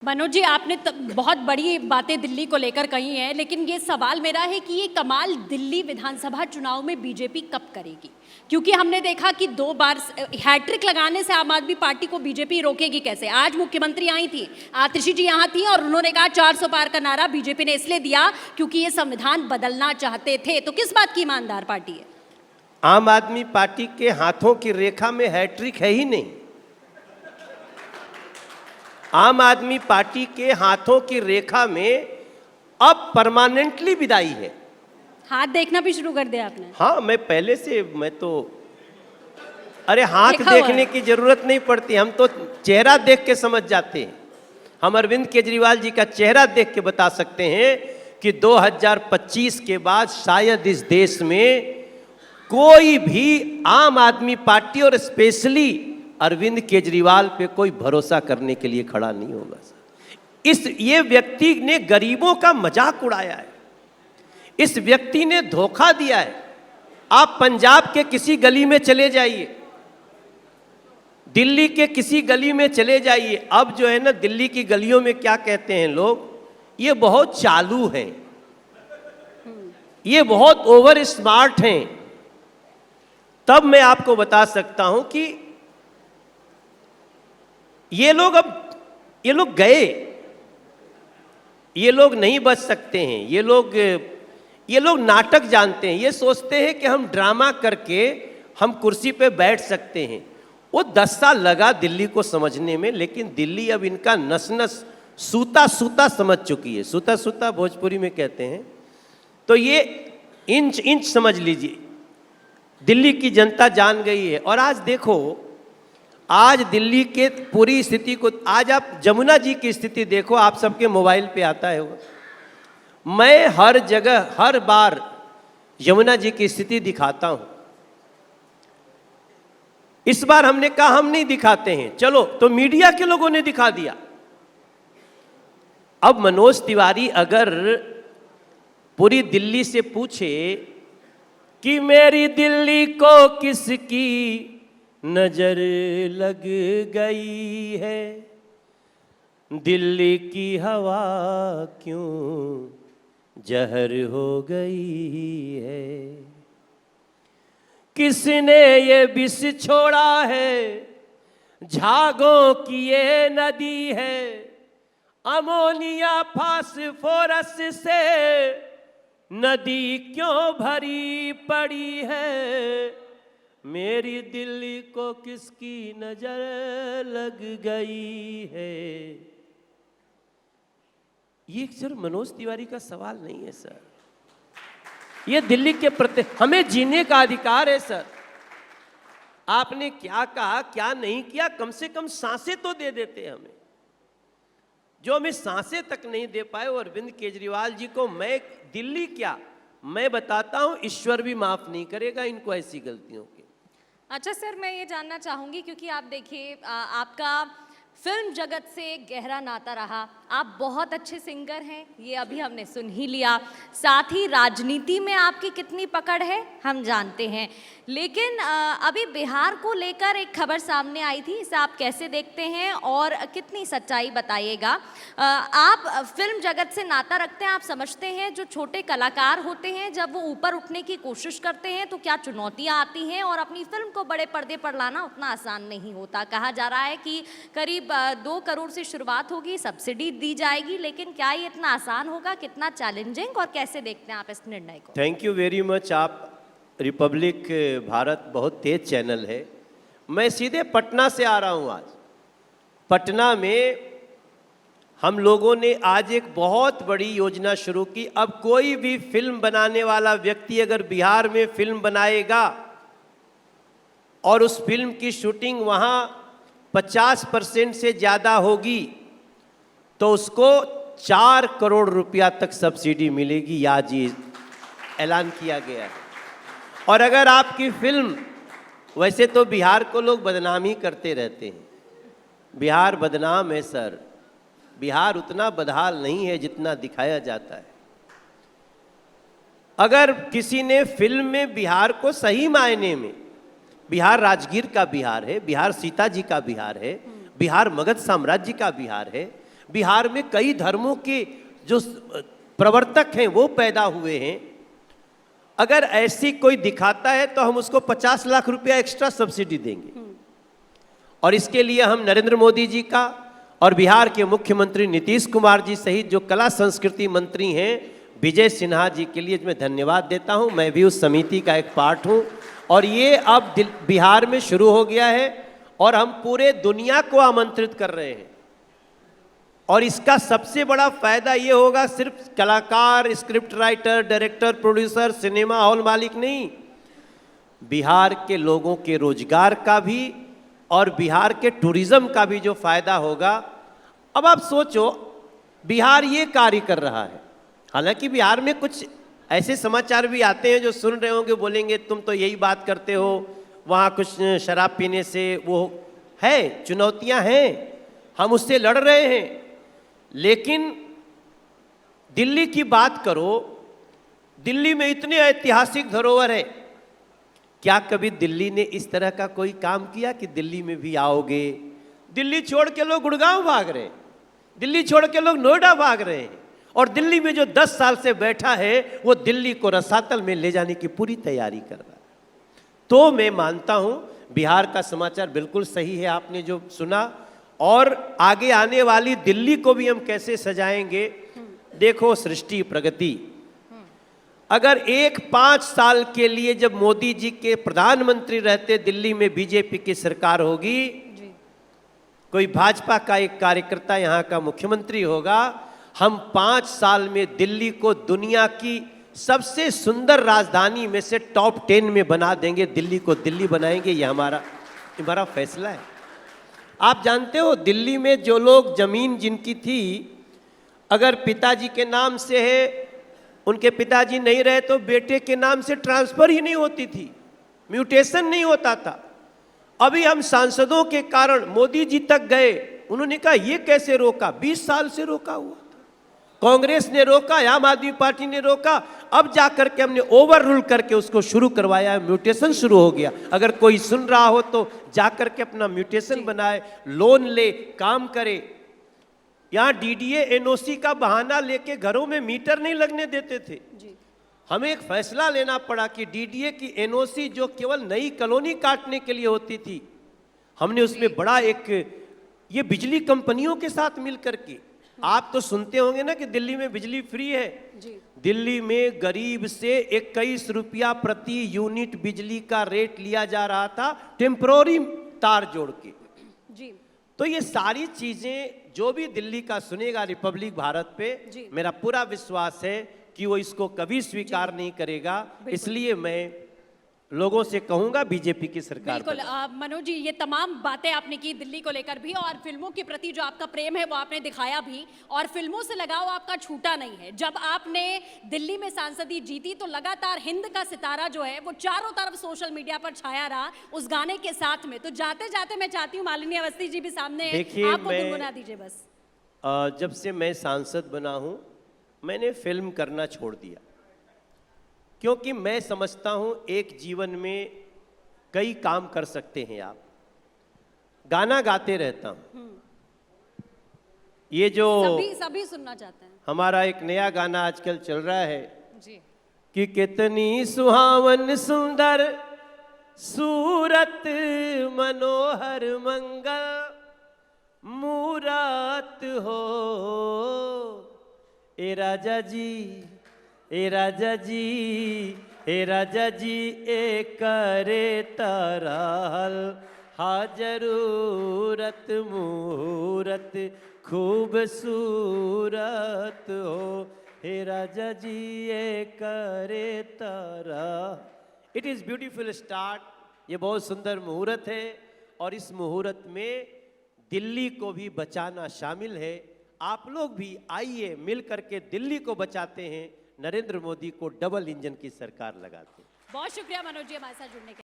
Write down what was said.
मनोज जी, आपने बहुत बड़ी बातें दिल्ली को लेकर कही हैं, लेकिन ये सवाल मेरा है कि ये कमाल दिल्ली विधानसभा चुनाव में बीजेपी कब करेगी? क्योंकि हमने देखा कि 2 बार हैट्रिक लगाने से आम आदमी पार्टी को बीजेपी रोकेगी कैसे? आज मुख्यमंत्री आई थी, आतिशी जी यहाँ थी और उन्होंने कहा 400 पार का नारा बीजेपी ने इसलिए दिया क्योंकि ये संविधान बदलना चाहते थे। तो किस बात की ईमानदार पार्टी है? आम आदमी पार्टी के हाथों की रेखा में हैट्रिक है ही नहीं। आम आदमी पार्टी के हाथों की रेखा में अब परमानेंटली विदाई है। हाथ देखना भी शुरू कर दिया आपने? हाँ, मैं पहले से अरे हाथ देखने की जरूरत नहीं पड़ती, हम तो चेहरा देख के समझ जाते हैं। हम अरविंद केजरीवाल जी का चेहरा देख के बता सकते हैं कि 2025 के बाद शायद इस देश में कोई भी आम आदमी पार्टी और स्पेशली अरविंद केजरीवाल पे कोई भरोसा करने के लिए खड़ा नहीं होगा। ये व्यक्ति ने गरीबों का मजाक उड़ाया है, इस व्यक्ति ने धोखा दिया है। आप पंजाब के किसी गली में चले जाइए, दिल्ली के किसी गली में चले जाइए, अब जो है ना दिल्ली की गलियों में क्या कहते हैं लोग, ये बहुत चालू हैं, ये बहुत ओवर स्मार्ट हैं। तब मैं आपको बता सकता हूं कि ये लोग गए, ये लोग नहीं बच सकते हैं। ये लोग नाटक जानते हैं, ये सोचते हैं कि हम ड्रामा करके हम कुर्सी पे बैठ सकते हैं। वो 10 साल लगा दिल्ली को समझने में, लेकिन दिल्ली अब इनका नस नस सूता सूता समझ चुकी है। सूता सूता भोजपुरी में कहते हैं। तो ये इंच इंच समझ लीजिए, दिल्ली की जनता जान गई है। और आज देखो, आज दिल्ली के पूरी स्थिति को, आज आप जमुना जी की स्थिति देखो, आप सबके मोबाइल पे आता है वो। मैं हर जगह हर बार यमुना जी की स्थिति दिखाता हूं। इस बार हमने कहा हम नहीं दिखाते हैं, चलो तो मीडिया के लोगों ने दिखा दिया। अब मनोज तिवारी अगर पूरी दिल्ली से पूछे कि मेरी दिल्ली को किसकी नजर लग गई है, दिल्ली की हवा क्यों जहर हो गई है, किसने ये विष छोड़ा है, झागों की ये नदी है, अमोनिया फास्फोरस से नदी क्यों भरी पड़ी है, मेरी दिल्ली को किसकी नजर लग गई है। ये सिर्फ मनोज तिवारी का सवाल नहीं है सर, ये दिल्ली के प्रति हमें जीने का अधिकार है सर। आपने क्या कहा क्या नहीं किया, कम से कम सांसें तो दे देते हमें। जो हमें सांसें तक नहीं दे पाए, और अरविंद केजरीवाल जी को मैं दिल्ली क्या मैं बताता हूं, ईश्वर भी माफ नहीं करेगा इनको ऐसी गलतियों की। अच्छा सर, मैं ये जानना चाहूँगी क्योंकि आप देखिए आपका फिल्म जगत से गहरा नाता रहा, आप बहुत अच्छे सिंगर हैं, ये अभी हमने सुन ही लिया। साथ ही राजनीति में आपकी कितनी पकड़ है हम जानते हैं। लेकिन अभी बिहार को लेकर एक खबर सामने आई थी, इसे आप कैसे देखते हैं और कितनी सच्चाई बताइएगा? आप फिल्म जगत से नाता रखते हैं, आप समझते हैं जो छोटे कलाकार होते हैं जब वो ऊपर उठने की कोशिश करते हैं तो क्या चुनौतियाँ आती हैं, और अपनी फिल्म को बड़े पर्दे पर लाना उतना आसान नहीं होता। कहा जा रहा है कि करीब 2 करोड़ से शुरुआत होगी, सब्सिडी दी जाएगी, लेकिन क्या ये इतना आसान होगा, कितना चैलेंजिंग, और कैसे देखते हैं आप इस निर्णय को? Thank you very much. आप रिपब्लिक भारत बहुत तेज चैनल है। मैं सीधे पटना से आ रहा हूँ। आज पटना में हम लोगों ने आज एक बहुत बड़ी योजना शुरू की। अब कोई भी फिल्म बनाने वाला व्यक्ति अगर बिहार में फिल्म बनाएगा और उस फिल्म की शूटिंग वहाँ 50% से ज़्यादा होगी तो उसको 4 करोड़ रुपया तक सब्सिडी मिलेगी। आज ये ऐलान किया गया है। और अगर आपकी फिल्म, वैसे तो बिहार को लोग बदनाम ही करते रहते हैं, बिहार बदनाम है सर, बिहार उतना बदहाल नहीं है जितना दिखाया जाता है। अगर किसी ने फिल्म में बिहार को सही मायने में, बिहार राजगीर का बिहार है, बिहार सीता जी का बिहार है, बिहार मगध साम्राज्य का बिहार है, बिहार में कई धर्मों के जो प्रवर्तक हैं वो पैदा हुए हैं। अगर ऐसी कोई दिखाता है तो हम उसको 50 लाख रुपया एक्स्ट्रा सब्सिडी देंगे। और इसके लिए हम नरेंद्र मोदी जी का और बिहार के मुख्यमंत्री नीतीश कुमार जी सहित जो कला संस्कृति मंत्री हैं विजय सिन्हा जी के लिए मैं धन्यवाद देता हूं। मैं भी उस समिति का एक पार्ट हूं और ये अब बिहार में शुरू हो गया है और हम पूरे दुनिया को आमंत्रित कर रहे हैं। और इसका सबसे बड़ा फायदा ये होगा, सिर्फ कलाकार, script writer, director, producer, cinema hall मालिक नहीं, बिहार के लोगों के रोजगार का भी और बिहार के टूरिज्म का भी जो फायदा होगा। अब आप सोचो, बिहार ये कार्य कर रहा है। हालांकि बिहार में कुछ ऐसे समाचार भी आते हैं जो सुन रहे होंगे, बोलेंगे तुम तो यही बात करते हो, वहाँ कुछ शराब पीने से वो है, चुनौतियाँ हैं, हम उससे लड़ रहे हैं। लेकिन दिल्ली की बात करो, दिल्ली में इतने ऐतिहासिक धरोहर है, क्या कभी दिल्ली ने इस तरह का कोई काम किया कि दिल्ली में भी आओगे? दिल्ली छोड़ के लोग गुड़गांव भाग रहे हैं, दिल्ली छोड़ के लोग नोएडा भाग रहे हैं, और दिल्ली में जो 10 साल से बैठा है वो दिल्ली को रसातल में ले जाने की पूरी तैयारी कर रहा है। तो मैं मानता हूं बिहार का समाचार बिल्कुल सही है, आपने जो सुना। और आगे आने वाली दिल्ली को भी हम कैसे सजाएंगे। देखो, सृष्टि प्रगति, अगर 5 साल के लिए जब मोदी जी के प्रधानमंत्री रहते दिल्ली में बीजेपी की सरकार होगी, कोई भाजपा का एक कार्यकर्ता यहाँ का मुख्यमंत्री होगा, हम 5 साल में दिल्ली को दुनिया की सबसे सुंदर राजधानी में से टॉप 10 में बना देंगे। दिल्ली को दिल्ली बनाएंगे, ये हमारा फैसला है। आप जानते हो, दिल्ली में जो लोग जमीन जिनकी थी, अगर पिताजी के नाम से है, उनके पिताजी नहीं रहे तो बेटे के नाम से ट्रांसफर ही नहीं होती थी, म्यूटेशन नहीं होता था। अभी हम सांसदों के कारण मोदी जी तक गए, उन्होंने कहा ये कैसे रोका? 20 साल से रोका हुआ था, कांग्रेस ने रोका, आम आदमी पार्टी ने रोका, अब जाकर के हमने ओवर रूल करके उसको शुरू करवाया, म्यूटेशन शुरू हो गया। अगर कोई सुन रहा हो तो जाकर के अपना म्यूटेशन बनाए, लोन ले, काम करे। यहाँ डीडीए एनओसी का बहाना लेके घरों में मीटर नहीं लगने देते थे। हमें एक फैसला लेना पड़ा कि डीडीए की एनओसी जो केवल नई कॉलोनी काटने के लिए होती थी, हमने उसमें बड़ा एक, ये बिजली कंपनियों के साथ मिलकर के, आप तो सुनते होंगे ना कि दिल्ली में बिजली फ्री है। दिल्ली में गरीब से 21 रुपया प्रति यूनिट बिजली का रेट लिया जा रहा था, टेम्परोरी तार जोड़ के। तो ये सारी चीजें जो भी दिल्ली का सुनेगा रिपब्लिक भारत पे, मेरा पूरा विश्वास है कि वो इसको कभी स्वीकार नहीं करेगा। इसलिए मैं लोगों से कहूंगा बीजेपी की सरकार। बिल्कुल मनोज जी, ये तमाम बातें आपने की दिल्ली को लेकर भी, और फिल्मों के प्रति जो आपका प्रेम है वो आपने दिखाया भी, और फिल्मों से लगाव आपका छूटा नहीं है। जब आपने दिल्ली में सांसदी जीती तो लगातार हिंद का सितारा जो है वो चारों तरफ सोशल मीडिया पर छाया रहा उस गाने के साथ में। तो जाते जाते मैं चाहती हूँ मालिनी अवस्थी जी भी सामने हैं, आपको गुनगुना दीजिए बस। जब से मैं सांसद बना हूँ मैंने फिल्म करना छोड़ दिया, क्योंकि मैं समझता हूं एक जीवन में कई काम कर सकते हैं आप। गाना गाते रहता हूं, ये जो सभी सुनना चाहते हैं। हमारा एक नया गाना आजकल चल रहा है कि कितनी सुहावन सुंदर सूरत मनोहर मंगल मूरत हो, ए राजा जी, ए राजा जी, ए राजा जी, ए करे तरहल हाजरूरत मुहूरत खूबसूरत हो, हे राजा जी, ए करे तरह। It is beautiful start. ये बहुत सुंदर मुहूर्त है और इस मुहूर्त में दिल्ली को भी बचाना शामिल है। आप लोग भी आइए, मिल करके दिल्ली को बचाते हैं, नरेंद्र मोदी को डबल इंजन की सरकार लगाते हैं। बहुत शुक्रिया मनोज जी हमारे साथ जुड़ने के लिए।